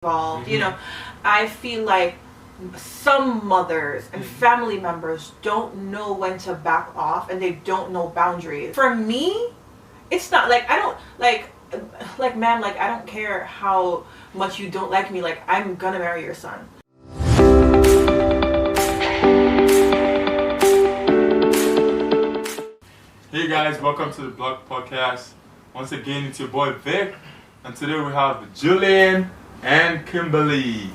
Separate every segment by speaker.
Speaker 1: involved. You know, I feel like some mothers and family members don't know when to back off, and they don't know boundaries. For me, it's not like I don't like man, like I don't care how much you don't like me, like I'm gonna marry your son.
Speaker 2: Hey guys, welcome to the Blog Podcast. Once again, it's your boy Vic, and today we have Julian and Kimberly.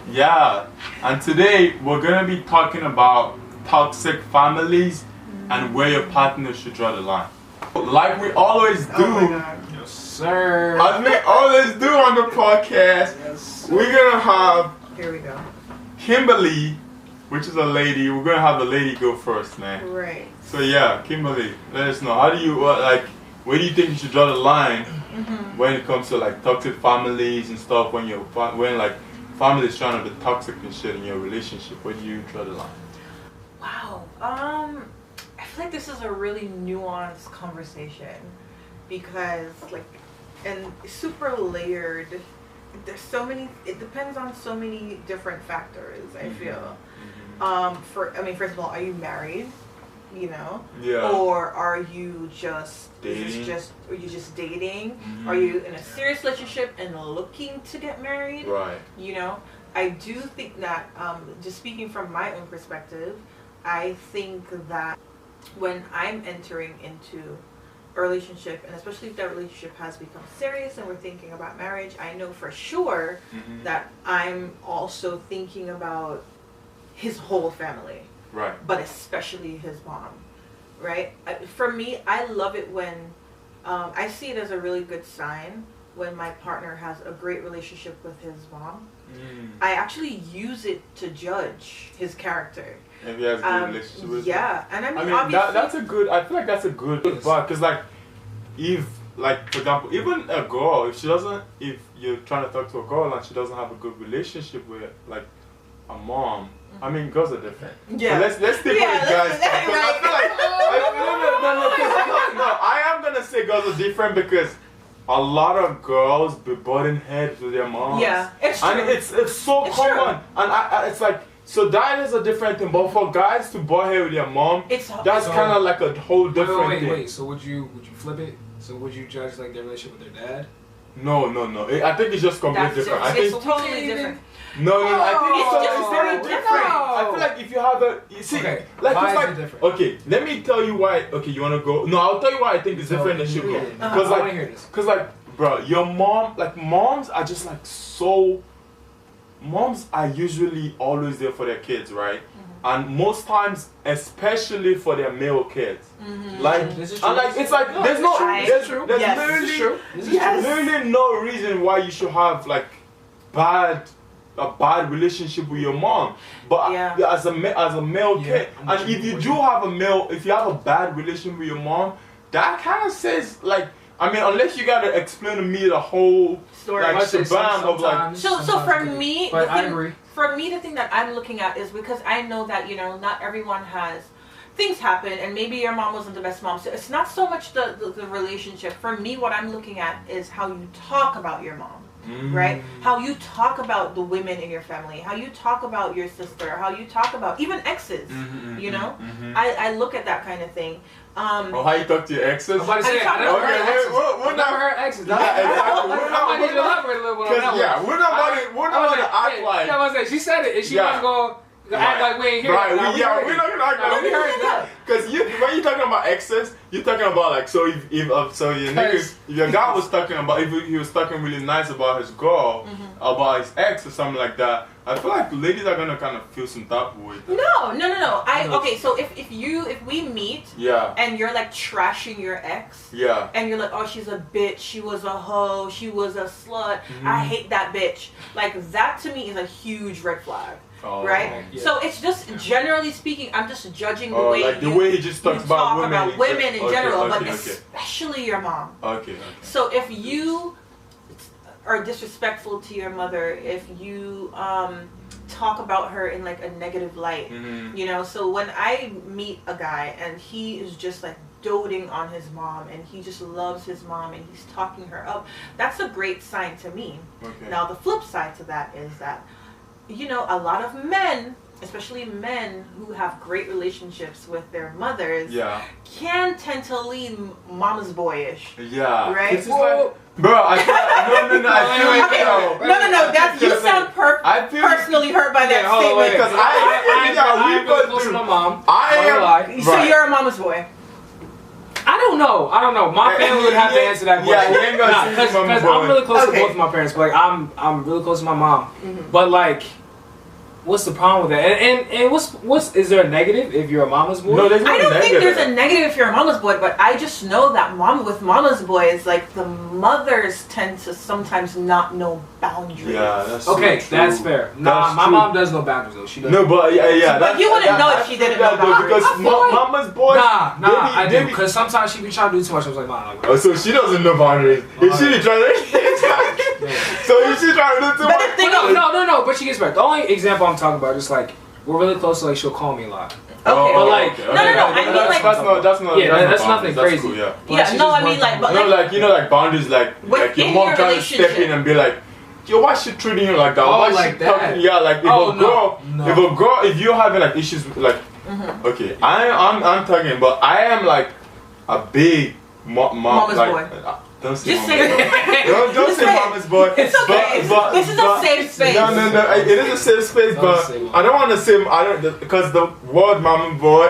Speaker 2: Yeah, and today we're gonna be talking about toxic families and where your partner should draw the line. Like we always do,
Speaker 3: Yes, sir.
Speaker 2: as we always do on the podcast,
Speaker 3: Yes.
Speaker 2: we're gonna have
Speaker 1: Here we go.
Speaker 2: Kimberly, which is a lady. We're gonna have the lady go first, man.
Speaker 1: Right.
Speaker 2: So yeah, Kimberly, let us know. How do you where do you think you should draw the line when it comes to like toxic families and stuff? When like families trying to be toxic and shit in your relationship, where do you draw the line?
Speaker 1: Wow. I feel like this is a really nuanced conversation because and super layered. There's so many. It depends on so many different factors. I feel. First of all, are you married? You know,
Speaker 2: Yeah.
Speaker 1: or are you just
Speaker 2: Dating?
Speaker 1: are you just dating? Are you in a serious relationship and looking to get married?
Speaker 2: Right.
Speaker 1: You know, I do think that just speaking from my own perspective, I think that when I'm entering into a relationship, and especially if that relationship has become serious and we're thinking about marriage, I know for sure that I'm also thinking about his whole family.
Speaker 2: Right.
Speaker 1: But especially his mom, right? For me, I love it when I see it as a really good sign when my partner has a great relationship with his mom. I actually use it to judge his character.
Speaker 2: If he has a good relationship with
Speaker 1: yeah, and I mean
Speaker 2: that,
Speaker 1: obviously,
Speaker 2: I feel like that's a good but because like if like for example even a girl, if you're trying to talk to a girl and she doesn't have a good relationship with like a mom, I mean, girls are different.
Speaker 1: Yeah.
Speaker 2: So let's stick with guys.
Speaker 1: Right.
Speaker 2: I feel like I am gonna say girls are different because a lot of girls be butting heads with their moms.
Speaker 1: Yeah, it's true.
Speaker 2: And it's so common.
Speaker 1: True.
Speaker 2: And it's like, so that is a different thing. But for guys to butt head with their mom, that's kind of like a whole different thing.
Speaker 3: Wait. So would you flip it? So would you judge like their relationship with their dad?
Speaker 2: No. I think it's just completely different. I think
Speaker 1: it's totally different.
Speaker 2: No, I think
Speaker 1: It's just
Speaker 2: it's
Speaker 1: very different.
Speaker 2: I feel like if you have you see,
Speaker 3: Okay,
Speaker 2: like
Speaker 3: why
Speaker 2: it's
Speaker 3: is
Speaker 2: like
Speaker 3: it different?
Speaker 2: okay, let me tell you why. Okay, you wanna go? No, I'll tell you why I think it's different than should go.
Speaker 3: I wanna hear this.
Speaker 2: Cause like, bro, your mom, like moms are just like so. Moms are usually always there for their kids, right? And most times, especially for their male kids, like,
Speaker 3: This is
Speaker 2: and
Speaker 3: true.
Speaker 2: like it's like
Speaker 3: No,
Speaker 2: there's
Speaker 3: this
Speaker 2: no,
Speaker 3: is true.
Speaker 2: there's,
Speaker 3: This is true.
Speaker 2: there's
Speaker 1: Yes.
Speaker 2: literally,
Speaker 3: This is true. This is
Speaker 1: Yes.
Speaker 2: literally no reason why you should have like a bad relationship with your mom. But as a male kid, and if you do have if you have a bad relationship with your mom, that kind of says like. I mean, unless you gotta explain to me the whole
Speaker 1: Story.
Speaker 2: like shabam of like.
Speaker 1: So for me,
Speaker 3: but I agree.
Speaker 1: For me, the thing that I'm looking at is because I know that, you know, not everyone has, things happen, and maybe your mom wasn't the best mom. So it's not so much the relationship. For me, what I'm looking at is how you talk about your mom, right? How you talk about the women in your family, how you talk about your sister, how you talk about even exes, you know? I look at that kind of thing.
Speaker 2: Oh, how you talk to your exes?
Speaker 3: I'm about to say,
Speaker 2: we're not
Speaker 3: her exes.
Speaker 2: Yeah, exactly.
Speaker 3: I need to elaborate a little bit on that one.
Speaker 2: Yeah, we're not about to act like.
Speaker 3: Yeah, I was like, she said it, and she was going to act like we ain't here.
Speaker 2: Right, we're not gonna act like
Speaker 3: we heard that.
Speaker 2: Because when you're talking about exes, you're talking about like so if your guy was talking about if he was talking really nice about his girl, about his ex or something like that, I feel like ladies are gonna kind of feel some type of way.
Speaker 1: No. Okay, so if we meet, and you're like trashing your ex, and you're like, oh, she's a bitch, she was a hoe, she was a slut, I hate that bitch. Like that to me is a huge red flag. Right?
Speaker 3: Yeah.
Speaker 1: So it's just generally speaking, I'm just judging the way
Speaker 2: like the way he just talks about
Speaker 1: women in general, but especially your mom.
Speaker 2: Okay.
Speaker 1: So if you are disrespectful to your mother, if you talk about her in like a negative light, you know, so when I meet a guy and he is just like doting on his mom and he just loves his mom and he's talking her up, that's a great sign to me.
Speaker 2: Okay.
Speaker 1: Now the flip side to that is that, a lot of men, especially men who have great relationships with their mothers, can tend to lean mama's boyish.
Speaker 2: Yeah.
Speaker 1: Right?
Speaker 2: It's just like, bro, I feel, no, I feel
Speaker 1: No, that's, you sound personally hurt by that statement.
Speaker 2: Because
Speaker 3: I'm really close to my mom.
Speaker 1: So you're a mama's boy.
Speaker 3: I don't know. My family would have to answer that question.
Speaker 2: Yeah, you ain't gonna
Speaker 3: because I'm really close to both of my parents. But like, I'm really close to my mom.
Speaker 1: Mm-hmm.
Speaker 3: But like, what's the problem with that? And what's is there a negative if you're a mama's boy?
Speaker 2: No, there's no
Speaker 1: I don't
Speaker 2: negative.
Speaker 1: think there's a negative if you're a mama's boy, but I just know that with mama's boys, like the mothers tend to sometimes not know boundaries.
Speaker 2: Yeah, that's
Speaker 3: okay.
Speaker 2: true.
Speaker 3: That's fair. Nah, my mom does know boundaries though. She does.
Speaker 2: No, but
Speaker 1: But you wouldn't know if she didn't know boundaries.
Speaker 2: Because mama's boys.
Speaker 3: I do. Because sometimes she be trying to do too much. I was like, Mom.
Speaker 2: Oh, so she doesn't know boundaries. If she be trying to. So if she trying to do too much.
Speaker 3: No. But she gets back. The only example I'm talking about is like we're really close. So like she'll call me a lot.
Speaker 1: Okay.
Speaker 3: But like,
Speaker 1: no. I mean like
Speaker 3: that's nothing crazy.
Speaker 2: Cool, yeah.
Speaker 1: Yeah, no, I mean like, but
Speaker 2: like like boundaries, like your mom trying to step in and be like, yo, why she treating you like that?
Speaker 3: Oh, like that?
Speaker 2: Yeah, like if you're having like issues with like, okay, I'm talking, but I am like a big mama's
Speaker 1: boy.
Speaker 2: Don't say
Speaker 1: just
Speaker 2: mama's boy. Don't say mama's boy.
Speaker 1: It's okay.
Speaker 2: But,
Speaker 1: this is a safe space.
Speaker 2: No. It is a safe space, but I don't want to say because the word mama's boy,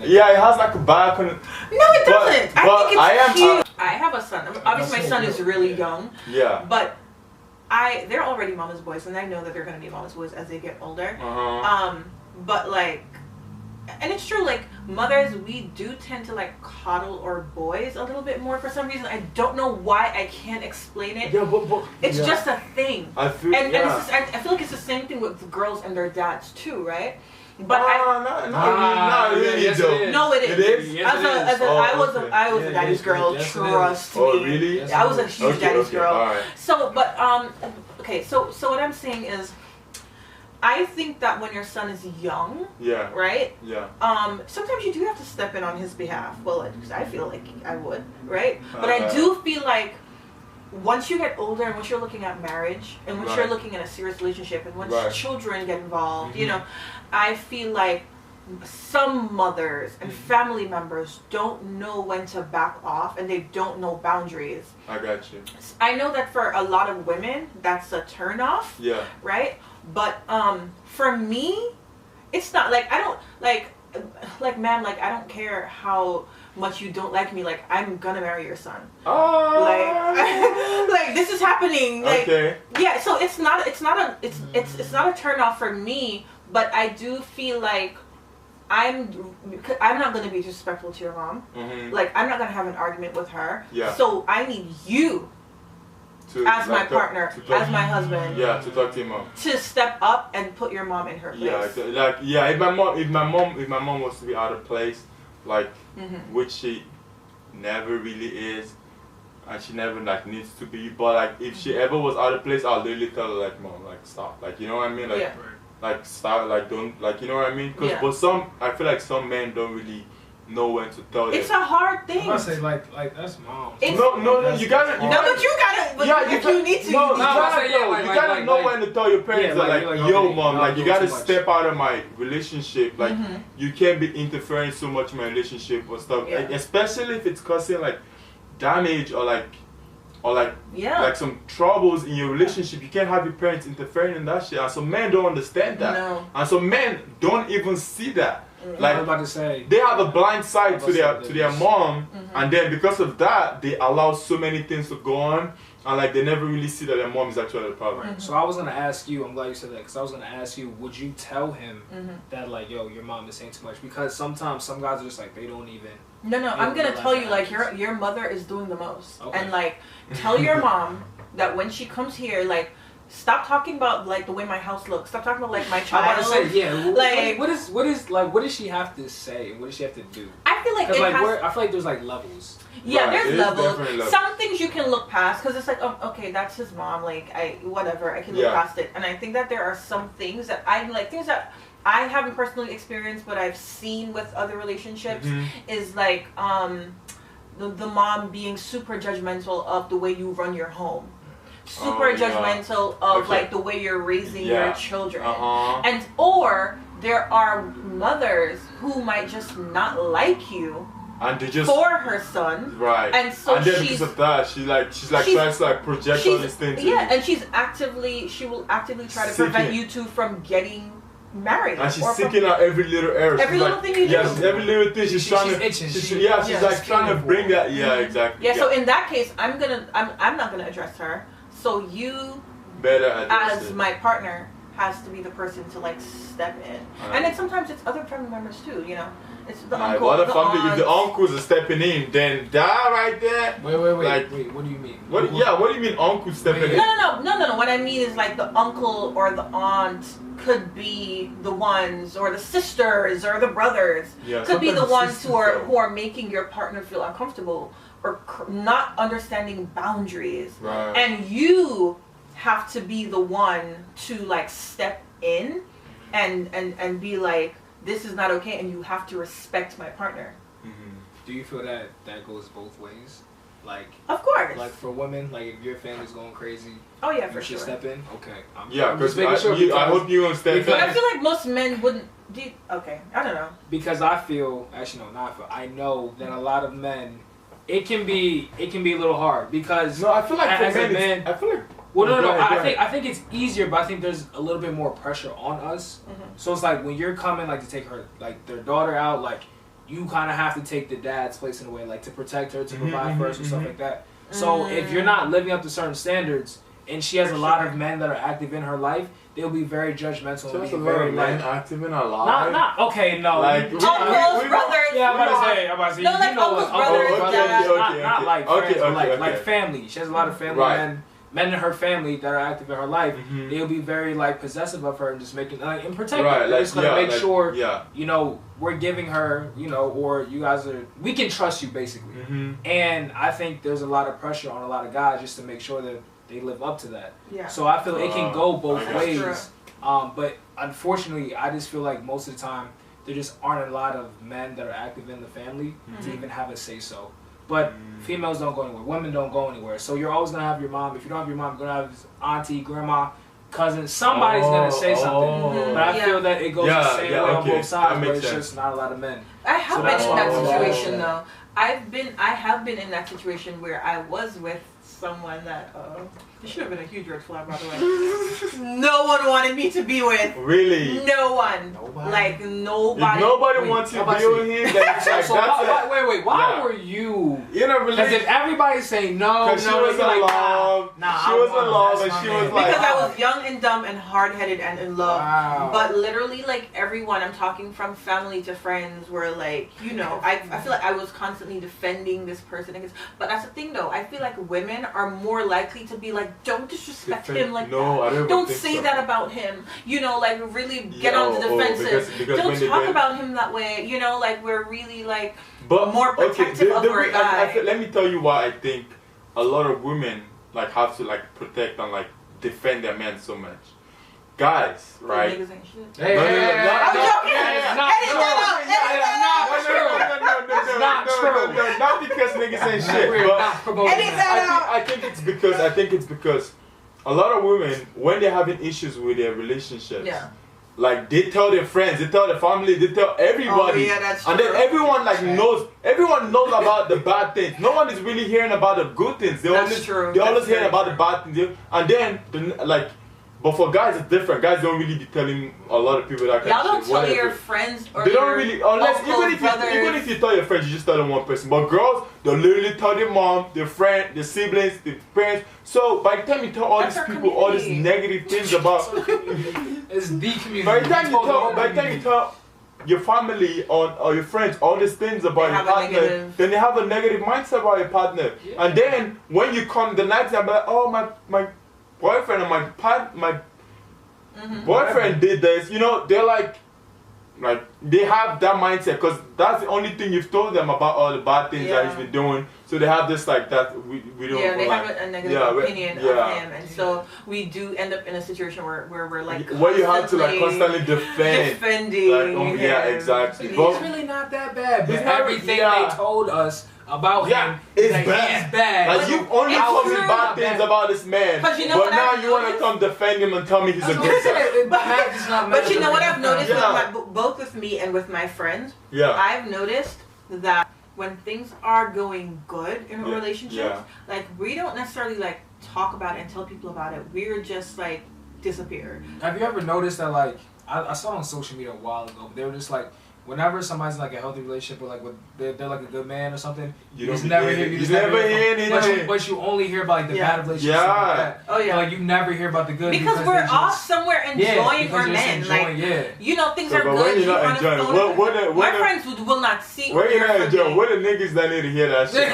Speaker 2: yeah, it has like a bad. No,
Speaker 1: it doesn't. I think it's cute. I have a son. Obviously, my son is really young.
Speaker 2: Yeah.
Speaker 1: But they're already mama's boys, and I know that they're gonna be mama's boys as they get older. But like. And it's true, like, mothers, we do tend to, like, coddle our boys a little bit more for some reason. I don't know why. I can't explain it.
Speaker 2: Yeah, but
Speaker 1: it's just a thing.
Speaker 2: I feel,
Speaker 1: and I feel like it's the same thing with girls and their dads, too, right? But
Speaker 2: it is.
Speaker 1: No, it is.
Speaker 2: It is?
Speaker 1: I was a daddy's girl, trust me.
Speaker 2: Oh, really?
Speaker 1: I was a huge daddy's girl.
Speaker 2: Right.
Speaker 1: So, but, so what I'm saying is, I think that when your son is young, right?
Speaker 2: Yeah.
Speaker 1: Sometimes you do have to step in on his behalf. Well, I feel like I would, right? But I do feel like once you get older and once you're looking at marriage and once you're looking at a serious relationship and once children get involved, I feel like some mothers and family members don't know when to back off and they don't know boundaries.
Speaker 2: I got you.
Speaker 1: I know that for a lot of women, that's a turn off.
Speaker 2: Yeah.
Speaker 1: Right? But for me, it's not like I don't like ma'am, like I don't care how much you don't like me, like I'm gonna marry your son.
Speaker 2: Oh.
Speaker 1: Like this is happening. Like,
Speaker 2: okay.
Speaker 1: Yeah, so it's not a turn off for me, but I do feel like I'm not gonna be disrespectful to your mom. Like I'm not gonna have an argument with her.
Speaker 2: Yeah.
Speaker 1: So I need you. As my partner, as my husband,
Speaker 2: to talk to your mom,
Speaker 1: to step up and put your mom in her place.
Speaker 2: If my mom was to be out of place, like which she never really is, and she never like needs to be, but like if she ever was out of place, I'll literally tell her like, mom, like stop, like you know what I mean, like like stop, like don't, like you know what I mean, but I feel like some men don't really know when to tell
Speaker 1: it's a hard thing.
Speaker 3: I'm gonna say like that's mom.
Speaker 2: No, you gotta.
Speaker 1: No, but you gotta. But you need to.
Speaker 2: No, you gotta know when to tell your parents that like, yo, mom, like you gotta step out of my relationship. Like you can't be interfering so much in my relationship or stuff. Like, especially if it's causing like damage or like some troubles in your relationship. You can't have your parents interfering in that shit. And so men don't understand that.
Speaker 1: No.
Speaker 2: And so men don't even see that. Like
Speaker 3: I was about to say,
Speaker 2: they have a blind side to their mom, and then because of that, they allow so many things to go on, and like they never really see that their mom is actually the problem.
Speaker 3: So I was gonna ask you. I'm glad you said that because I was gonna ask you, would you tell him that like, yo, your mom is saying too much? Because sometimes some guys are just like they don't even.
Speaker 1: No, I'm gonna tell you like your mother is doing the most, and like tell your mom that when she comes here, like. Stop talking about like the way my house looks. Stop talking about like my child.
Speaker 3: I want to say
Speaker 1: like
Speaker 3: what does she have to say? What does she have to do?
Speaker 1: I I feel like
Speaker 3: I feel like there's like levels.
Speaker 1: Yeah,
Speaker 2: Right,
Speaker 1: there's
Speaker 2: levels.
Speaker 1: Some things you can look past because it's like, oh, okay, that's his mom. Like, I can look past it. And I think that there are some things that things that I haven't personally experienced, but I've seen with other relationships is like the mom being super judgmental of the way you run your home. Super judgmental of like the way you're raising your children. And or there are mothers who might just not like you.
Speaker 2: And they just
Speaker 1: for her son,
Speaker 2: right?
Speaker 1: And so
Speaker 2: and then because of that, she's trying to like project all these things.
Speaker 1: Yeah, and she will actively try to prevent you two from getting married.
Speaker 2: And she's seeking out every little error.
Speaker 1: Every little thing you do.
Speaker 2: Yes, every little thing she's trying to. She's like trying to bring that. Yeah, exactly.
Speaker 1: Yeah. So in that case, I'm not gonna address her. So you,
Speaker 2: better
Speaker 1: as my partner, has to be the person to like step in. And then sometimes it's other family members too. You know. It's the uncle,
Speaker 2: if the uncles are stepping in, then that right there.
Speaker 3: Wait. Like, wait, what do you mean?
Speaker 2: What do you mean uncle stepping in?
Speaker 1: No. What I mean is like the uncle or the aunt could be the ones, or the sisters or the brothers could be the ones who are making your partner feel uncomfortable or not understanding boundaries.
Speaker 2: Right.
Speaker 1: And you have to be the one to like step in and be like, this is not okay, and you have to respect my partner.
Speaker 3: Do you feel that goes both ways? Like,
Speaker 1: of course.
Speaker 3: Like for women, like if your family's going crazy,
Speaker 1: oh yeah, for
Speaker 3: sure. Step in. Okay.
Speaker 2: I'm just making sure. I hope you understand.
Speaker 1: But I feel like most men wouldn't. Okay, I don't know.
Speaker 3: Because I feel, actually no, not feel. I know that a lot of men, it can be a little hard because
Speaker 2: I feel like
Speaker 3: as a man,
Speaker 2: I feel like.
Speaker 3: Well, no. I think it's easier, but I think there's a little bit more pressure on us. So it's like when you're coming, like to take her, like their daughter out, like you kind of have to take the dad's place in a way, like to protect her, to provide for us, and stuff like that. So if you're not living up to certain standards, and she has a lot of men that are active in her life, they'll be very judgmental.
Speaker 2: Just a lot of men active in our life.
Speaker 3: Not okay, no.
Speaker 1: Like uncles, brothers.
Speaker 3: Yeah, I'm about to say.
Speaker 1: No, like uncles, brothers.
Speaker 3: Not like friends, but like family. She has a lot of family men in her family that are active in her life. They'll be very like possessive of her and just making and protect her. They're just gonna make sure you know we're giving her, you know, or you guys we can trust you basically. And I think there's a lot of pressure on a lot of guys just to make sure that they live up to that. Yeah. So I feel it can go both ways. But unfortunately, I just feel like most of the time there just aren't a lot of men that are active in the family to even have a say so. But females don't go anywhere. Women don't go anywhere. So you're always going to have your mom. If you don't have your mom, you're going to have auntie, grandma, cousin. Somebody's going to say something. But I feel that it goes the same way on both sides, but it's just not a lot of men.
Speaker 1: I have been in that situation, though. I have been in that situation where I was with someone that it should have been a huge red flag, by the way. No one wanted me to be with.
Speaker 2: Really?
Speaker 1: No one. Nobody. Like nobody.
Speaker 2: If nobody wants to be with him, then it's like,
Speaker 3: wait. Why were you?
Speaker 2: You know,
Speaker 3: because if everybody's saying no,
Speaker 2: she was in love. She was in love, and she was like.
Speaker 1: Because I was young and dumb and hard-headed and in love. Wow. But literally, like everyone, I'm talking from family to friends, were like, you know, I feel like I was constantly defending this person. But that's the thing, though. I feel like women are more likely to be like, don't disrespect him like that. Don't say that about him. You know, like really get on the defensive. Because don't talk about him that way. You know, like we're really like more protective of our guy.
Speaker 2: Let me tell you why I think a lot of women like have to like protect and like defend their men so much. Guys, right?
Speaker 1: Niggas ain't shit.
Speaker 2: No, not because niggas ain't shit. But I think it's because a lot of women, when they're having issues with their relationships, like they tell their friends, they tell their family, they tell everybody, and then everyone knows about the bad things. No one is really hearing about the good things. They're always hearing about the bad things, and then but for guys it's different. Guys don't really be telling a lot of people that kind
Speaker 1: of
Speaker 2: shit.
Speaker 1: Y'all don't tell your friends or
Speaker 2: they don't really, unless even if you tell your friends, you just tell them one person. But girls, they'll literally tell their mom, their friend, their siblings, their parents. So by the time you tell all these people all these negative things about
Speaker 3: it's the community.
Speaker 2: By the time you tell your family or your friends all these things about your partner, then they have a negative mindset about your partner. Yeah. And then when you come the next time, like, oh my boyfriend or my boyfriend did this, you know, they're like, like they have that mindset because that's the only thing you've told them about all the bad things that he's been doing. So they have this like that we don't.
Speaker 1: Yeah, they have a negative opinion of him, and so we do end up in a situation where we're like
Speaker 2: where you have to like constantly defending. Like, yeah, exactly.
Speaker 3: So he's really not that bad, but everything they told us about him
Speaker 2: is
Speaker 3: bad. He's bad.
Speaker 2: Like you only told me bad things about this man, but now you want to come defend him and tell me he's a good guy.
Speaker 1: But you know what I've noticed with both with me and with my friends? Yeah. I've noticed that when things are going good in a relationship, like we don't necessarily like talk about it and tell people about it. We're just like disappear.
Speaker 3: Have you ever noticed that like I saw on social media a while ago, but they were just like whenever somebody's in like a healthy relationship or like with they're like a good man or something, you just never hear anything. But you only hear about like the bad relationships. Yeah. Like that. Oh yeah. Like you never hear about the good
Speaker 1: because we're all somewhere enjoying our men. Like you know things are good.
Speaker 2: You're not enjoying.
Speaker 1: My friends will not see.
Speaker 2: Where you not enjoying? What the niggas that need to hear that shit?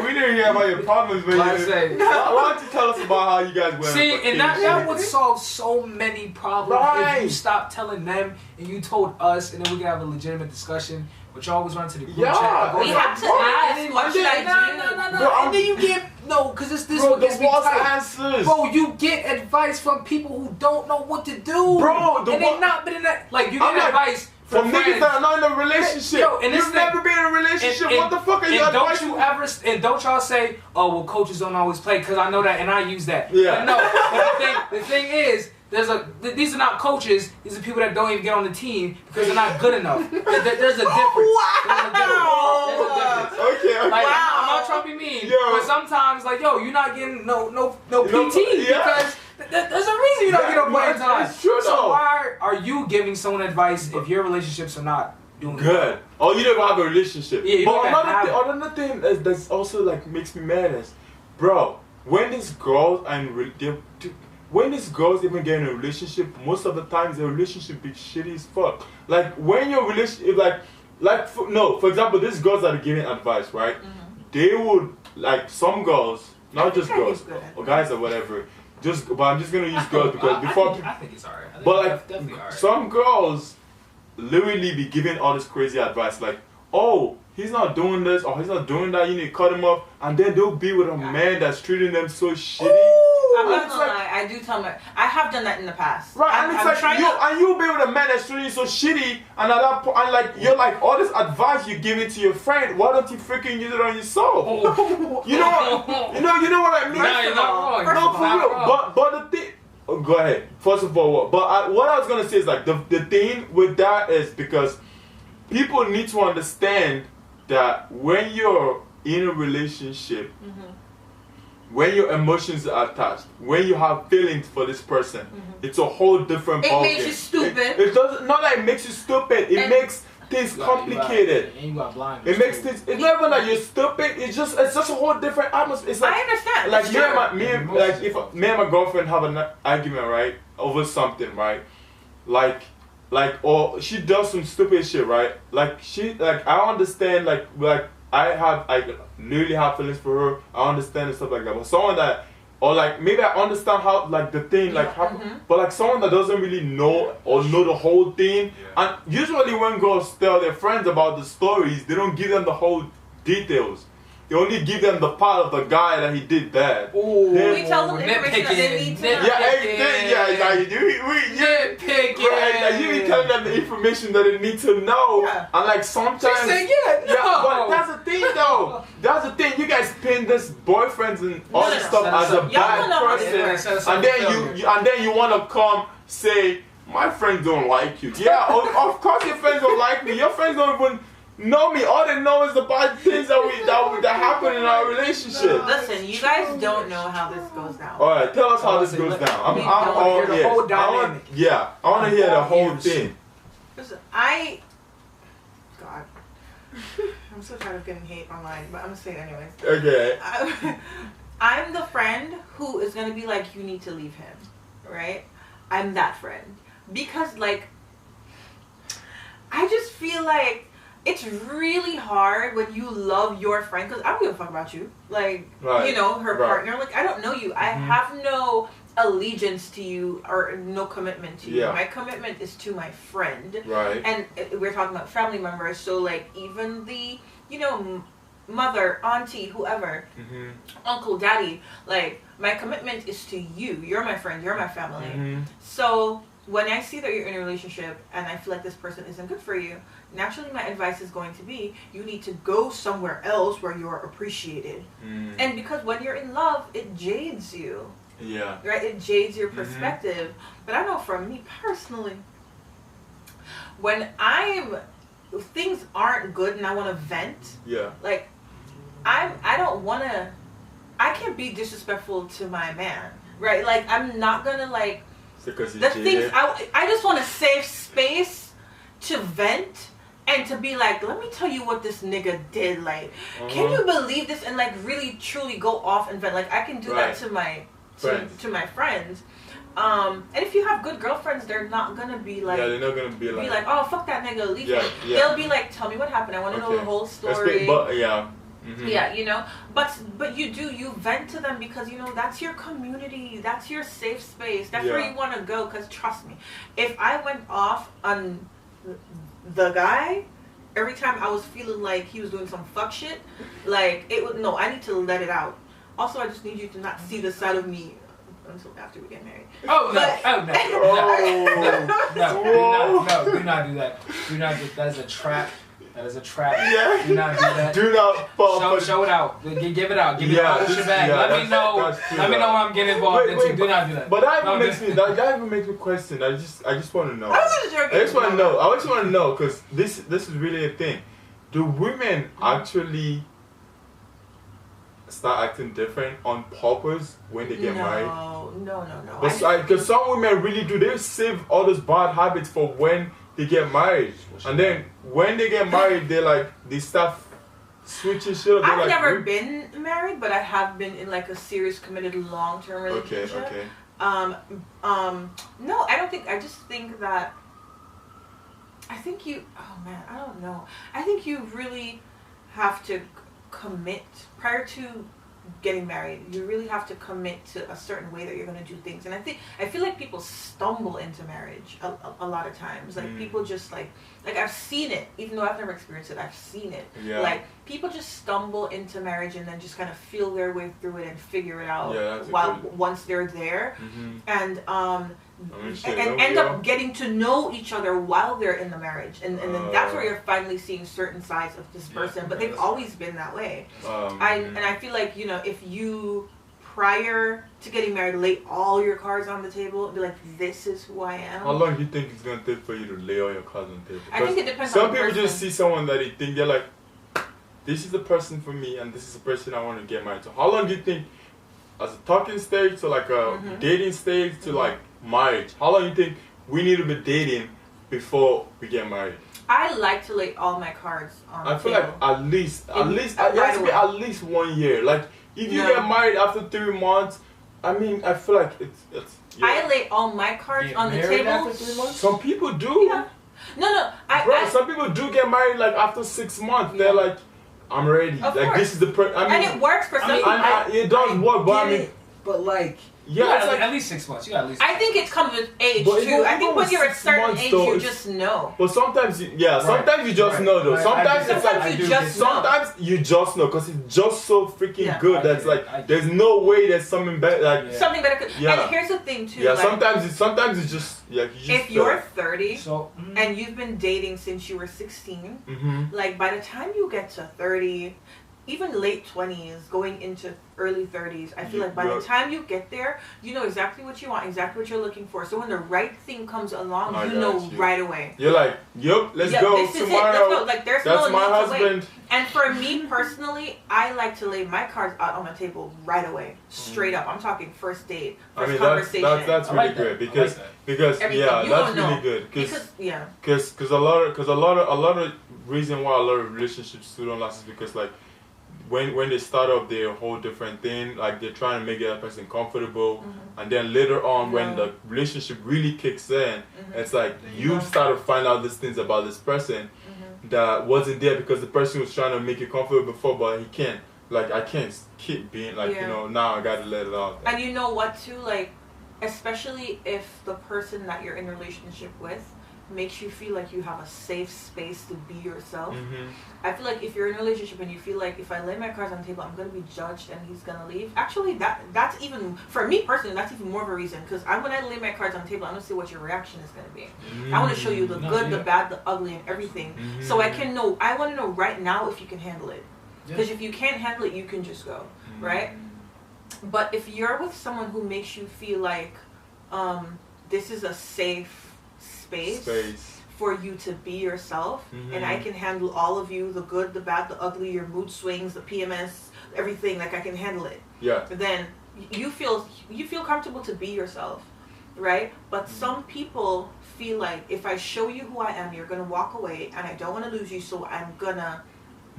Speaker 2: We didn't hear about your problems, man. Why don't you tell us about how you guys went?
Speaker 3: See, and that would solve so many problems if you stopped telling them and you told us, and then we could have a legitimate discussion. But you always run to the group chat.
Speaker 1: We have to ask. What should I do?
Speaker 3: No. And then you get because this what gets me tight. Bro, you get advice from people who don't know what to do.
Speaker 2: Bro,
Speaker 3: and they not been in that. Like you get advice
Speaker 2: from niggas that are not in a relationship. Yo, and you've never been in a relationship. What the fuck are you advising?
Speaker 3: Don't y'all say, oh well, coaches don't always play because I know that and I use that.
Speaker 2: Yeah.
Speaker 3: But no. But the thing is. These are not coaches. These are people that don't even get on the team because they're not good enough. There's a difference. Wow. There's a difference.
Speaker 2: Okay.
Speaker 3: Like, I'm not trying to be mean, but sometimes, like, you're not getting no PT because there's a reason you're not getting no playing time.
Speaker 2: It's true,
Speaker 3: so why are you giving someone advice if your relationships are not doing
Speaker 2: good? Oh, you don't have a relationship.
Speaker 3: Yeah, you
Speaker 2: but another thing that's also like makes me mad is, bro, when these girls when these girls even get in a relationship, most of the times the relationship be shitty as fuck. Like when your relationship, for example, these girls that are giving advice, right? Mm-hmm. They would like some girls, not just girls or guys or whatever. But I'm just gonna use girls because
Speaker 3: I think it's alright.
Speaker 2: But like definitely alright. Some girls literally be giving all this crazy advice, like, oh, he's not doing this or he's not doing that. You need to cut him off, and then they'll be with a man that's treating them so shitty.
Speaker 1: I'm not gonna lie, I do tell my. I have done that in the past.
Speaker 2: Right, and it's like you'll be with a man that's treating you so shitty, and at that point, and like you're like all this advice you're giving to your friend. Why don't you freaking use it on yourself? You know what I mean?
Speaker 3: No, you're not wrong.
Speaker 2: No, for real. But the thing. Oh, go ahead. First of all, what I was gonna say is like the thing with that is because people need to understand that when you're in a relationship. Mm-hmm. When your emotions are attached, when you have feelings for this person, it's a whole different ballgame.
Speaker 1: It makes you stupid.
Speaker 2: It doesn't. Not like it makes you stupid. It makes things complicated.
Speaker 3: You got blind.
Speaker 2: It makes things. It's not even like you're stupid. It's just a whole different atmosphere. It's like,
Speaker 1: I understand.
Speaker 2: Like if me and my girlfriend have an argument, right, over something, right, or she does some stupid shit, right, I understand, like. I literally have feelings for her. I understand and stuff like that. But someone that, or like maybe I understand how like the thing but like someone that doesn't really know or know the whole thing. And usually when girls tell their friends about the stories, they don't give them the whole details. They only give them the part of the guy that he did bad.
Speaker 1: Ooh, we tell them information that they need to know.
Speaker 2: You be telling them the information that they need to know. Yeah. And like sometimes... but that's the thing though. That's the thing. You guys pin this boyfriends and all this stuff as a bad person. And then you want to come say, my friends don't like you. Yeah, of course your friends don't like me. Your friends don't even... know me. All they know is the bad things that happen in our relationship.
Speaker 1: Listen, you guys don't know how this goes down.
Speaker 2: All right, tell us how this goes down. I want to hear the whole thing.
Speaker 1: Listen, God, I'm so tired of getting hate online, but I'm gonna say it anyways.
Speaker 2: Okay.
Speaker 1: I'm the friend who is gonna be like, you need to leave him, right? I'm that friend because like, I just feel like. It's really hard when you love your friend, because I don't give a fuck about you. Like, her partner. Like, I don't know you. I have no allegiance to you or no commitment to you.
Speaker 2: Yeah.
Speaker 1: My commitment is to my friend.
Speaker 2: Right.
Speaker 1: And we're talking about family members, so like even the, you know, mother, auntie, whoever, uncle, daddy, like my commitment is to you. You're my friend, you're my family. So when I see that you're in a relationship and I feel like this person isn't good for you, naturally my advice is going to be, you need to go somewhere else where you're appreciated. And because when you're in love, it jades you.
Speaker 2: Yeah.
Speaker 1: Right? It jades your perspective. But I know for me personally, when things aren't good and I want to vent, like I don't want to, I can't be disrespectful to my man, right? Like I'm not gonna like the things I just want a safe space to vent and to be like, let me tell you what this nigga did. Like, can you believe this? And like really truly go off and vent. Like I can do that to my my friends. And if you have good girlfriends, they're not gonna be like,
Speaker 2: they're not gonna be like,
Speaker 1: oh fuck that nigga, leave him. They'll be like, tell me what happened. I want to know the whole story.
Speaker 2: But
Speaker 1: yeah, you know, but you vent to them because you know that's your community, that's your safe space, that's where you want to go. Because trust me, if I went off on the guy every time I was feeling like he was doing some fuck shit, like it would I need to let it out. Also, I just need you to not see the side of me until after we get married.
Speaker 3: Oh no! No! Do not do that. Do not do that. Is a trap. That is a trap.
Speaker 2: Yeah.
Speaker 3: Do not do that.
Speaker 2: Do not fall.
Speaker 3: Show it out. Give it out. Give it out. Shebang. Let me know. Let me know what I'm getting involved into. Do not do that.
Speaker 2: But that even makes me question. I just want to know. I just want to know because this is really a thing. Do women actually start acting different on purpose when they get married?
Speaker 1: No.
Speaker 2: Because some women really do. They save all those bad habits for when they get married, and then when they get married, they start switching shit up.
Speaker 1: I've never been married, but I have been in like a serious, committed, long-term relationship.
Speaker 2: Okay.
Speaker 1: No, I don't think. I just think that. I think you. Oh man, I don't know. I think you really have to commit prior to getting married. You really have to commit to a certain way that you're going to do things. And I feel like people stumble into marriage a lot of times. Like people just like I've seen it, even though I've never experienced it, I've seen it.
Speaker 2: Yeah.
Speaker 1: Like people just stumble into marriage and then just kind of feel their way through it and figure it out once they're there. And end up getting to know each other while they're in the marriage, and then that's where you're finally seeing certain sides of this person. But they've always been that way. I feel like, you know, if you prior to getting married lay all your cards on the table and be like, this is who I am.
Speaker 2: How long do you think it's gonna take for you to lay all your cards on the table?
Speaker 1: I think it depends.
Speaker 2: Some people just see someone that they think they're like, this is the person for me, and this is the person I want to get married to. How long do you think, as a talking stage to like a dating stage to like marriage, how long do you think we need to be dating before we get married?
Speaker 1: I like to lay all my cards on the table.
Speaker 2: I feel like it has to be at least 1 year. Like if you get married after 3 months, I mean, I feel like it's
Speaker 1: I lay all my cards on the table.
Speaker 3: After 3 months?
Speaker 2: Some people do.
Speaker 1: Yeah. No.
Speaker 2: Some people do get married like after 6 months. They're like, I'm ready.
Speaker 1: Of
Speaker 2: like
Speaker 1: course.
Speaker 2: this is the
Speaker 1: and it works for some people.
Speaker 2: It does work, but I mean,
Speaker 3: but like.
Speaker 2: Yeah, it's like
Speaker 3: at least 6 months. You got at least.
Speaker 1: I think it comes with age too. I think when you're at a certain age, you just know.
Speaker 2: But sometimes, sometimes you just know though. Sometimes it's like sometimes you just know because it's just so freaking good. That's like there's no way there's something better. Like
Speaker 1: something better. And here's the thing too.
Speaker 2: Yeah, like, sometimes it's just
Speaker 1: if you're 30 and you've been dating since you were 16, like by the time you get to 30. Even late 20s, going into early 30s, I feel like by the time you get there, you know exactly what you want, exactly what you're looking for. So when the right thing comes along, you know right away.
Speaker 2: You're like, yep, let's go
Speaker 1: this
Speaker 2: tomorrow.
Speaker 1: Is it. Let's go. Like, there's
Speaker 2: That's
Speaker 1: no
Speaker 2: my
Speaker 1: need
Speaker 2: husband.
Speaker 1: to wait. And for me personally, I like to lay my cards out on my table right away, straight up. I'm talking first date, first conversation.
Speaker 2: That's really good because that's really good because a lot of reason why a lot of relationships still don't last is because like. When they start up, they're a whole different thing. Like they're trying to make the other person comfortable, and then later on, when the relationship really kicks in, it's like you start to find out these things about this person that wasn't there because the person was trying to make you comfortable before, but he can't. Like I can't keep being like you know now I gotta let it out.
Speaker 1: And you know what too, like especially if the person that you're in a relationship with makes you feel like you have a safe space to be yourself. I feel like if you're in a relationship and you feel like if I lay my cards on the table, I'm going to be judged and he's going to leave. Actually, that's even, for me personally, that's even more of a reason. Because when I lay my cards on the table, I want to see what your reaction is going to be. I want to show you the good, the bad, the ugly, and everything. So I can know, I want to know right now if you can handle it. Because if you can't handle it, you can just go, right? But if you're with someone who makes you feel like this is a safe space for you to be yourself, and I can handle all of you, the good, the bad, the ugly, your mood swings, the PMS, everything, like I can handle it. Then you feel comfortable to be yourself, right? But some people feel like if I show you who I am, you're gonna walk away, and I don't want to lose you, so I'm gonna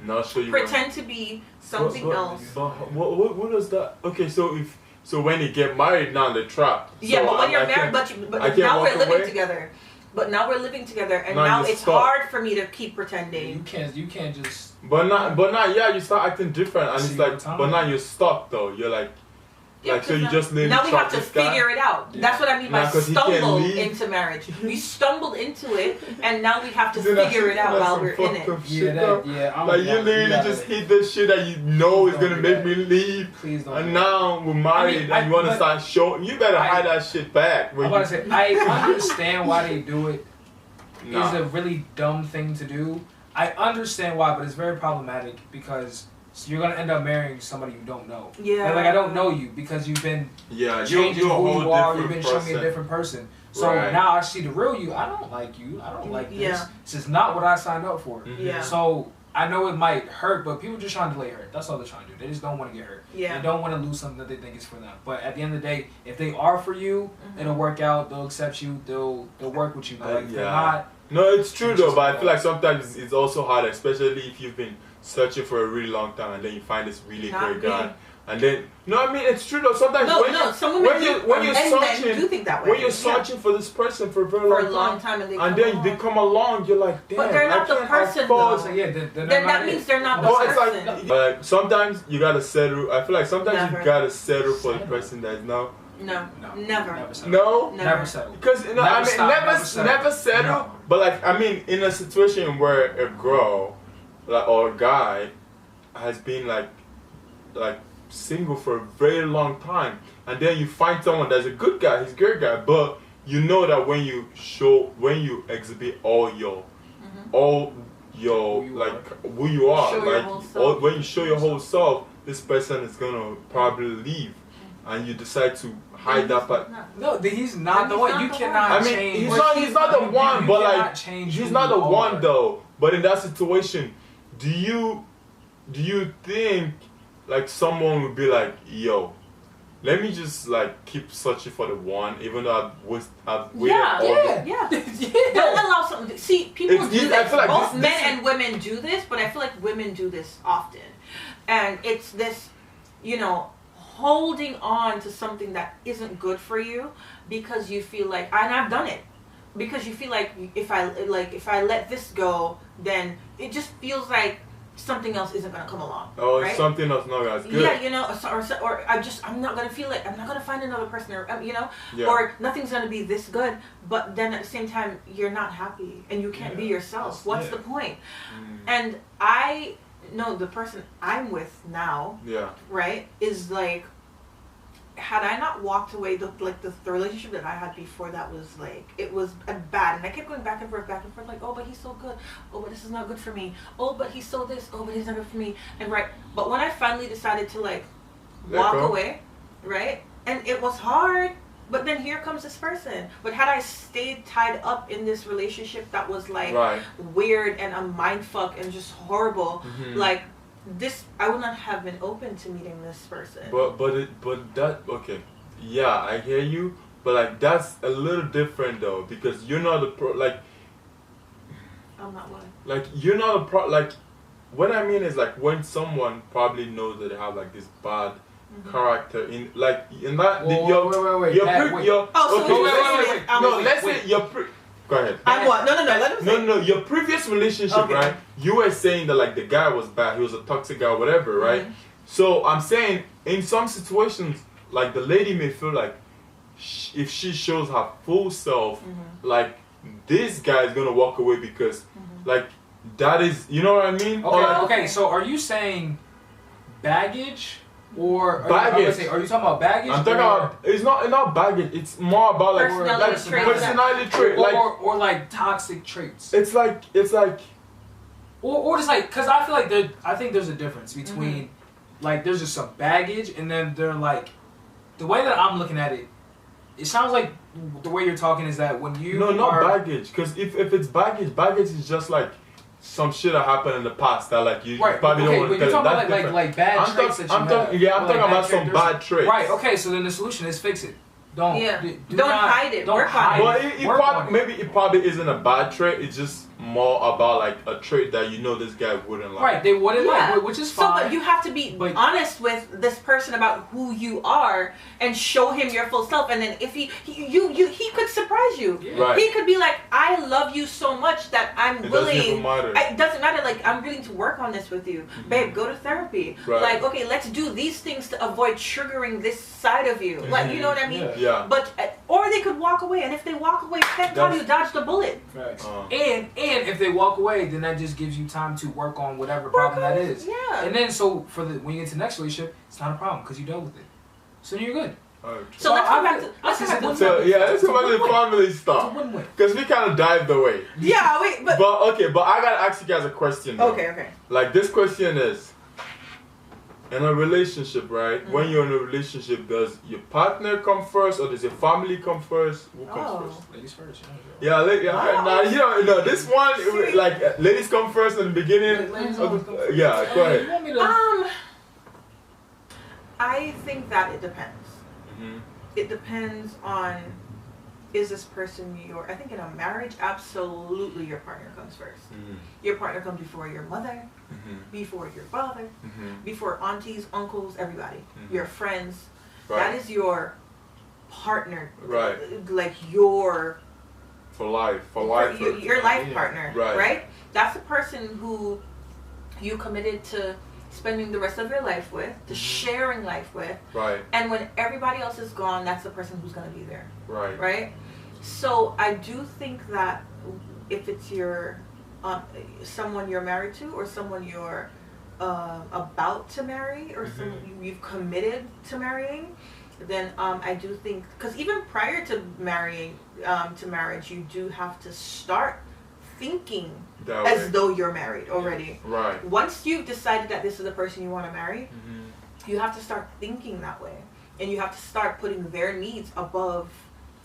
Speaker 2: not show you
Speaker 1: pretend to be something else.
Speaker 2: But what is that? Okay, so when you get married now, they're trapped.
Speaker 1: Yeah, so but when you're married, but now we're living together. But now we're living together, and now it's hard for me to keep pretending.
Speaker 3: You can't just.
Speaker 2: But not. Yeah, you start acting different, and it's like. But now you're stuck though. You're like. Like, so you just
Speaker 1: now we have to figure it out. Yeah. That's what I mean by stumble into marriage. We stumbled into it, and now we have to figure it out while we're in it.
Speaker 2: Like you literally just hit this shit that you know is gonna make me leave.
Speaker 3: Please don't.
Speaker 2: And now we're married, and you wanna start showing. You better hide that shit back.
Speaker 3: I want to say I understand why they do it. It's a really dumb thing to do. I understand why, but it's very problematic because. So you're gonna end up marrying somebody you don't know.
Speaker 1: Yeah.
Speaker 3: Like I don't know you because you've been changing who you are. You've been showing me a different person. So now I see the real you. I don't like you. I don't like this. Yeah. This is not what I signed up for.
Speaker 1: Yeah.
Speaker 3: So I know it might hurt, but people just trying to delay hurt. That's all they're trying to do. They just don't want to get hurt.
Speaker 1: Yeah.
Speaker 3: They don't want to lose something that they think is for them. But at the end of the day, if they are for you, it'll work out. They'll accept you. They'll work with you. But like, they're not.
Speaker 2: No, it's true though. But I feel like sometimes it's also hard, especially if you've been searching for a really long time and then you find this really great guy, and then I mean it's true though. Sometimes when you're searching,
Speaker 1: do think that way.
Speaker 2: When you're searching for this person for a very long time, and then they come along, you're like, damn,
Speaker 1: but they're not the person. Though.
Speaker 3: So yeah,
Speaker 1: then that means they're not the person.
Speaker 2: But sometimes you gotta settle. I feel like sometimes you gotta settle for the person that's now.
Speaker 1: No, never.
Speaker 2: No,
Speaker 3: never settle.
Speaker 2: Because never settle. No. But like I mean, in a situation where a girl. Or a guy has been like single for a very long time, and then you find someone that's a good guy, he's a great guy, but you know that when you exhibit all your who you are, when you show your whole self, this person is gonna probably leave, and you decide to hide that part.
Speaker 3: No, he's not the one. You cannot change.
Speaker 2: He's not the one, but like he's not the one though. But in that situation. Do you think like someone would be like, yo, let me just like keep searching for the one, even though I've waited
Speaker 1: Yeah. Don't allow something. See, people do this. Like both men and women do this, but I feel like women do this often, and it's this, holding on to something that isn't good for you because you feel like, and I've done it. Because you feel like if I let this go, then it just feels like something else isn't gonna come along.
Speaker 2: Oh,
Speaker 1: right?
Speaker 2: Something else not as good.
Speaker 1: Yeah, or I'm not gonna feel like I'm not gonna find another person, or or nothing's gonna be this good. But then at the same time, you're not happy and you can't be yourself. What's the point? And I know the person I'm with now, right, is like. Had I not walked away, the relationship that I had before that was like, it was bad. And I kept going back and forth, like, oh, but he's so good. Oh, but this is not good for me. Oh, but he's so this. Oh, but he's not good for me. And but when I finally decided to like walk away, right? And it was hard, but then here comes this person. But had I stayed tied up in this relationship that was like weird and a mindfuck and just horrible, like, this I would not have been open to meeting this person.
Speaker 2: But that okay, yeah, I hear you. But like that's a little different though because you're not a pro. Like
Speaker 1: I'm not one.
Speaker 2: Like you're not a pro. Like what I mean is like when someone probably knows that they have like this bad character in that let's say your Go ahead.
Speaker 1: I'm what? No. Let him say.
Speaker 2: No. Your previous relationship, right? You were saying that like the guy was bad. He was a toxic guy, whatever, right? So I'm saying in some situations, like the lady may feel like if she shows her full self, like this guy is gonna walk away because like that is, you know what I mean?
Speaker 3: Okay. So are you saying baggage? Or are you talking about baggage?
Speaker 2: I'm talking about it's not baggage. It's more about like personality trait,
Speaker 3: or like toxic traits.
Speaker 2: It's like
Speaker 3: or just like, because I feel like I think there's a difference between like there's just some baggage and then they're like, the way that I'm looking at it, it sounds like the way you're talking is that when you
Speaker 2: not baggage, because if it's baggage is just like some shit that happened in the past that like you probably don't want to.
Speaker 3: But you're talking about like bad traits that you have.
Speaker 2: Yeah, I'm talking about some bad traits.
Speaker 3: Right. Okay. So then the solution is fix it. Don't
Speaker 1: hide it. Work on it.
Speaker 2: Well, maybe it probably isn't a bad trait. It's just more about like a trait that you know this guy wouldn't like.
Speaker 3: Right, they wouldn't like, which is fine.
Speaker 1: So, but you have to be honest with this person about who you are and show him your full self. And then if he could surprise you.
Speaker 3: Yeah.
Speaker 2: Right.
Speaker 1: He could be like, I love you so much that I'm willing.
Speaker 2: It
Speaker 1: doesn't matter. Like, I'm willing to work on this with you, babe. Go to therapy.
Speaker 2: Right.
Speaker 1: Like, okay, let's do these things to avoid triggering this side of you. Like, you know what I mean?
Speaker 2: Yeah.
Speaker 1: But or they could walk away, and if they walk away, thank God you dodged a bullet.
Speaker 3: Right. And if they walk away, then that just gives you time to work on whatever problem that is.
Speaker 1: Yeah.
Speaker 3: And then so when you get to the next relationship, it's not a problem because you dealt with it. So then you're good.
Speaker 1: So let's go back to let's go back to
Speaker 2: the family stuff. Because we kind of dived away.
Speaker 1: Yeah, but
Speaker 2: I gotta ask you guys a question. Though.
Speaker 1: Okay.
Speaker 2: Like this question is, in a relationship, right? When you're in a relationship, does your partner come first or does your family come first? Who comes first?
Speaker 3: Ladies first.
Speaker 2: Yeah, now you know this one. Like ladies come first in the beginning. Yeah, go ahead.
Speaker 3: You want me to...
Speaker 1: I think that it depends. It depends on, is this person I think in a marriage, absolutely your partner comes first. Your partner comes before your mother, before your father, before aunties, uncles, everybody, your friends.
Speaker 2: Right.
Speaker 1: That is your partner.
Speaker 2: Right.
Speaker 1: Like your...
Speaker 2: For life.
Speaker 1: Your life partner.
Speaker 2: Right.
Speaker 1: That's the person who you committed to spending the rest of your life with, to sharing life with.
Speaker 2: Right.
Speaker 1: And when everybody else is gone, that's the person who's going to be there.
Speaker 2: Right.
Speaker 1: Right? So I do think that if it's your someone you're married to or someone you're about to marry or someone you've committed to marrying, then I do think, because even prior to marrying, to marriage, you do have to start thinking as though you're married already.
Speaker 2: Right.
Speaker 1: Once you've decided that this is the person you want to marry, you have to start thinking that way, and you have to start putting their needs above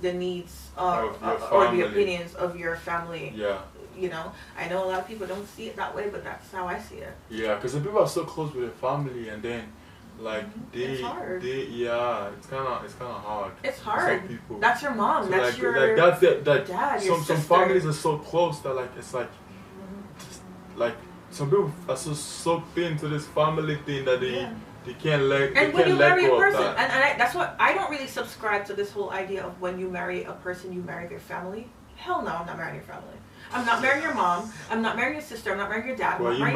Speaker 1: the needs or the opinions of your family.
Speaker 2: Yeah.
Speaker 1: You know, I know a lot of people don't see it that way, but that's how I see it.
Speaker 2: Yeah, because the people are so close with their family, and then like
Speaker 1: it's hard.
Speaker 2: It's kind of hard.
Speaker 1: It's hard.
Speaker 2: Some people.
Speaker 1: That's your mom.
Speaker 2: So
Speaker 1: that's your dad. Your
Speaker 2: some families are so close that like it's like, like some people are so soaked into this family thing that they can't let.
Speaker 1: And when you marry a person, and that's what I don't really subscribe to, this whole idea of when you marry a person, you marry their family. Hell no, I'm not marrying your family. I'm not marrying your mom. I'm not marrying your sister. I'm not marrying your dad.
Speaker 2: Well, I'm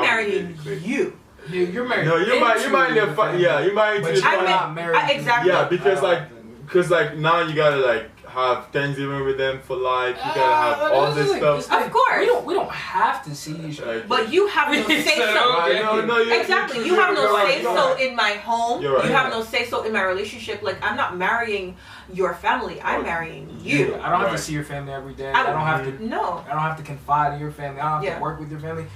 Speaker 1: marrying you.
Speaker 3: You're married.
Speaker 2: No, you might you might into
Speaker 3: not married.
Speaker 1: Exactly.
Speaker 2: Yeah, because now you gotta like have Thanksgiving with them for life. You gotta have all this stuff.
Speaker 1: Of course.
Speaker 3: We don't have to see each other.
Speaker 1: But you have no say so. Exactly. You have no say so in my home. You have no say so in my relationship. Like, I'm not marrying your family. I'm marrying you.
Speaker 3: I don't have to see your family every day. I don't have to.
Speaker 1: No.
Speaker 3: I don't have to confide in your family. I don't have to work with your family.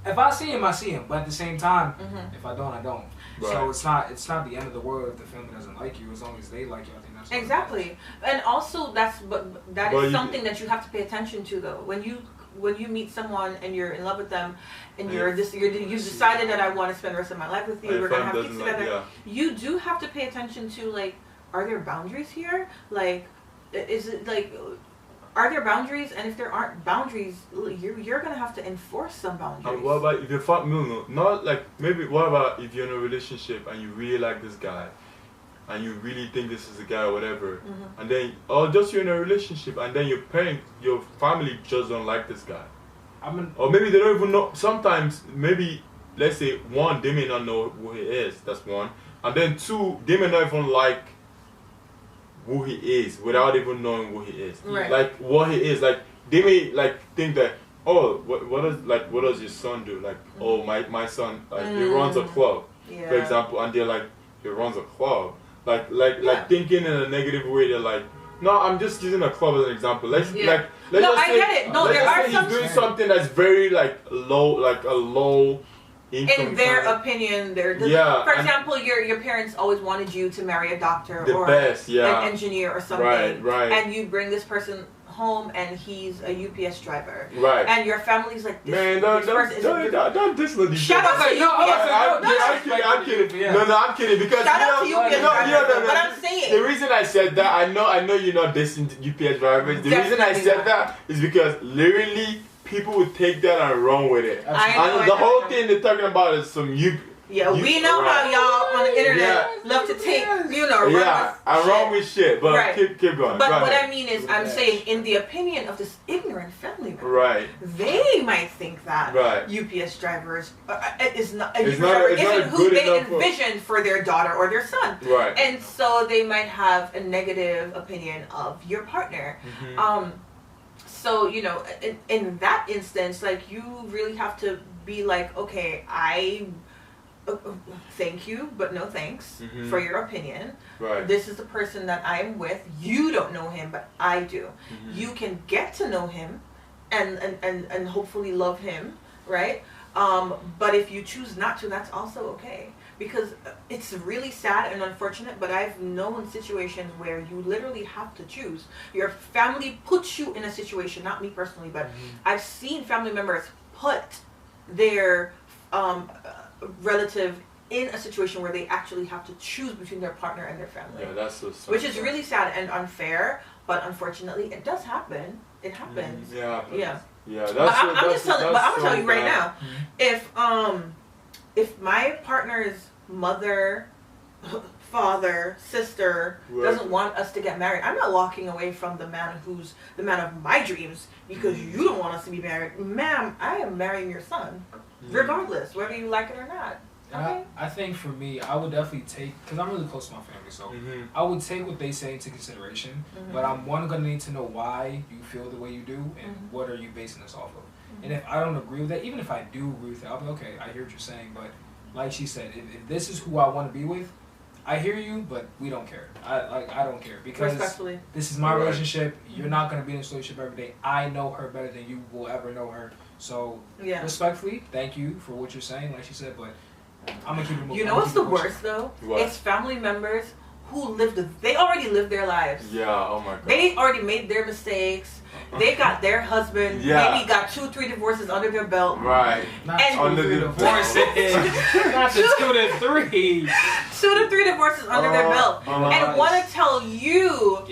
Speaker 3: If I see him, I see him. But at the same time, if I don't, I don't. Right. So it's not the end of the world if the family doesn't like you, as long as they like you. I think that's
Speaker 1: exactly. And also that is something that you have to pay attention to, though. When you meet someone and you're in love with them, and you've decided that I want to spend the rest of my life with you, we're gonna have kids together. You do have to pay attention to, like, are there boundaries here? Like, is it like, are there boundaries? And if there aren't boundaries, you're gonna have to enforce some boundaries.
Speaker 2: And what about if you're not like, maybe what about if you're in a relationship and you really like this guy, and you really think this is a guy or whatever, and then just you're in a relationship and then your family just don't like this guy, or maybe they don't even know. Sometimes maybe, let's say, one, they may not know who he is. That's one, and then two, they may not even like who he is without even knowing who he is.
Speaker 1: Right.
Speaker 2: Like what he is. Like they may like think that, oh, what does your son do? Like, oh, my son, he runs a club, for example, and they're like, he runs a club. Like thinking in a negative way. They're like, no, I'm just using a club as an example. Let's just say,
Speaker 1: get it. No, there are some
Speaker 2: he's doing something that's very like low, like a low income.
Speaker 1: In their opinion, for example, your parents always wanted you to marry a doctor or an engineer or something,
Speaker 2: right.
Speaker 1: And you bring this person home and he's a UPS driver,
Speaker 2: right?
Speaker 1: And your family's like,
Speaker 2: man, don't diss the
Speaker 1: Shut up!
Speaker 2: I'm kidding. No, I'm kidding because
Speaker 1: shout out to UPS drivers. But I'm saying
Speaker 2: the reason I said that, I know you're not dissing UPS drivers. The reason I said that is because literally people would take that and run with it. And the whole thing they're talking about is some
Speaker 1: we know how y'all on the internet love to take,
Speaker 2: run with shit, but keep going.
Speaker 1: But what I mean is, I'm saying, in the opinion of this ignorant family member, they might think that UPS drivers isn't who they envisioned for their daughter or their son, and so they might have a negative opinion of your partner. So in that instance, like you really have to be like, okay, thank you, but no thanks for your opinion. This is the person that I'm with. You don't know him, but I do. You can get to know him and hopefully love him, right? But if you choose not to, that's also okay. Because it's really sad and unfortunate, but I've known situations where you literally have to choose. Your family puts you in a situation, not me personally, but I've seen family members put their relative in a situation where they actually have to choose between their partner and their family.
Speaker 2: Yeah, that's so sad.
Speaker 1: Which is really sad and unfair, but unfortunately it does happen. It happens.
Speaker 2: Yeah,
Speaker 1: I'm gonna tell you right now, if my partner's mother, father, sister doesn't want us to get married, I'm not walking away from the man who's the man of my dreams because you don't want us to be married. Ma'am, I am marrying your son, regardless, whether you like it or not. Okay?
Speaker 3: I think for me, I would definitely take, because I'm really close to my family, so I would take what they say into consideration, but I'm going to need to know why you feel the way you do and what are you basing this off of. And if I don't agree with that, even if I do agree with it, I'll be okay, I hear what you're saying, but like she said, if this is who I want to be with, I hear you, but we don't care. I don't care because this is my relationship. You're not going to be in this relationship every day. I know her better than you will ever know her. So respectfully, thank you for what you're saying, like she said, but I'm going to keep it moving.
Speaker 1: You know what's the worst though? It's family members who they already lived their lives.
Speaker 2: Yeah, oh my God.
Speaker 1: They already made their mistakes. They got their husband, maybe got 2-3 divorces under their belt.
Speaker 2: Right.
Speaker 3: Not 2-3 divorces. Not the 2-3.
Speaker 1: 2-3 divorces under their belt. And want to tell you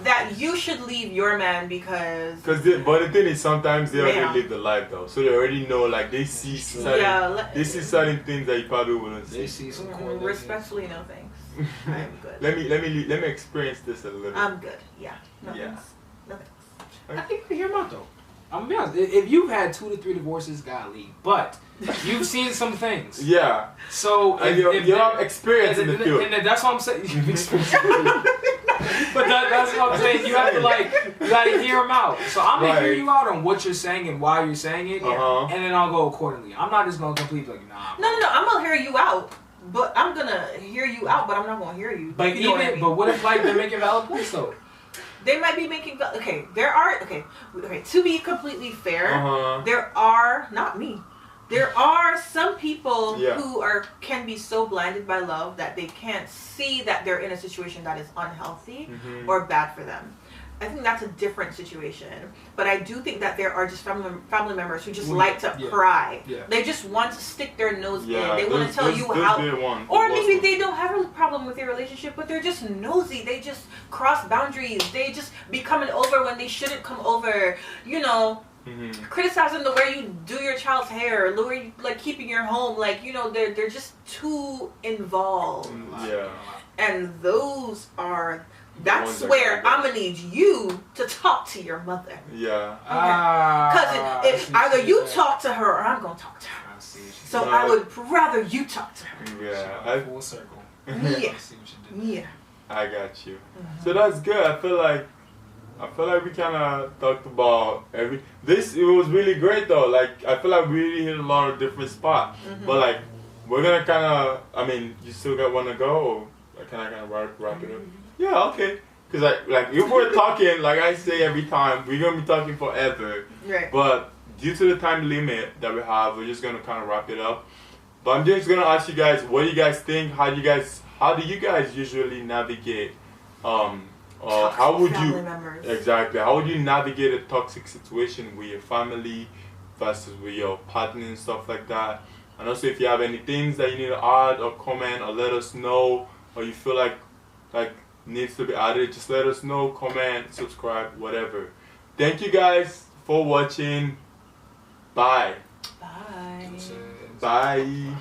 Speaker 1: that you should leave your man because...
Speaker 2: But the thing is, sometimes they already live the life though. So they already know, like, they see certain things that you probably wouldn't see.
Speaker 3: They see some
Speaker 1: respectfully, no thanks. I'm good.
Speaker 2: Let me experience this a little.
Speaker 1: I'm good. Yeah. No thanks.
Speaker 3: I think hear him out though. I'm gonna be honest. If you've had 2-3 divorces, golly, but you've seen some things.
Speaker 2: Yeah.
Speaker 3: So
Speaker 2: you have experience in the field.
Speaker 3: And that's what I'm saying. You've experienced. But that's what I'm saying. You have to you gotta hear him out. So I'm gonna hear you out on what you're saying and why you're saying it, and then I'll go accordingly. I'm not just gonna completely nah.
Speaker 1: No. I'm gonna hear you out. But I'm gonna hear you out, but I'm not gonna hear you.
Speaker 3: But but what if they're making valid points though?
Speaker 1: They might be making to be completely fair, there are not me. There are some people who can be so blinded by love that they can't see that they're in a situation that is unhealthy or bad for them. I think that's a different situation. But I do think that there are just family members who just like to pry. Yeah. They just want to stick their nose in. They want to tell you how... Or maybe they don't have a problem with your relationship, but they're just nosy. They just cross boundaries. They just be coming over when they shouldn't come over. Criticizing the way you do your child's hair, the way you, keeping your home. They're just too involved.
Speaker 2: Yeah.
Speaker 1: And those are... That's where I'm gonna need you to talk to your mother.
Speaker 2: Yeah.
Speaker 1: Because if either you talk to her or I'm gonna talk to her. So I would rather you talk to her.
Speaker 2: Yeah.
Speaker 3: Full circle.
Speaker 1: Yeah.
Speaker 2: I got you. So that's good. I feel like we kind of talked about this. It was really great though. Like I feel like we really hit a lot of different spots. But like we're gonna kind of. I mean, you still got one to go, or can I kind of wrap it up? Yeah, okay. Cause like if we're talking, like I say every time, we're gonna be talking forever.
Speaker 1: Right.
Speaker 2: But due to the time limit that we have, we're just gonna kind of wrap it up. But I'm just gonna ask you guys, what do you guys think? How do you guys usually navigate? How would you
Speaker 1: members.
Speaker 2: Exactly? How would you navigate a toxic situation with your family versus with your partner and stuff like that? And also, if you have any things that you need to add or comment or let us know, or you feel like needs to be added, just let us know. Comment, subscribe, whatever. Thank you guys for watching. Bye.
Speaker 1: Bye.
Speaker 2: Bye.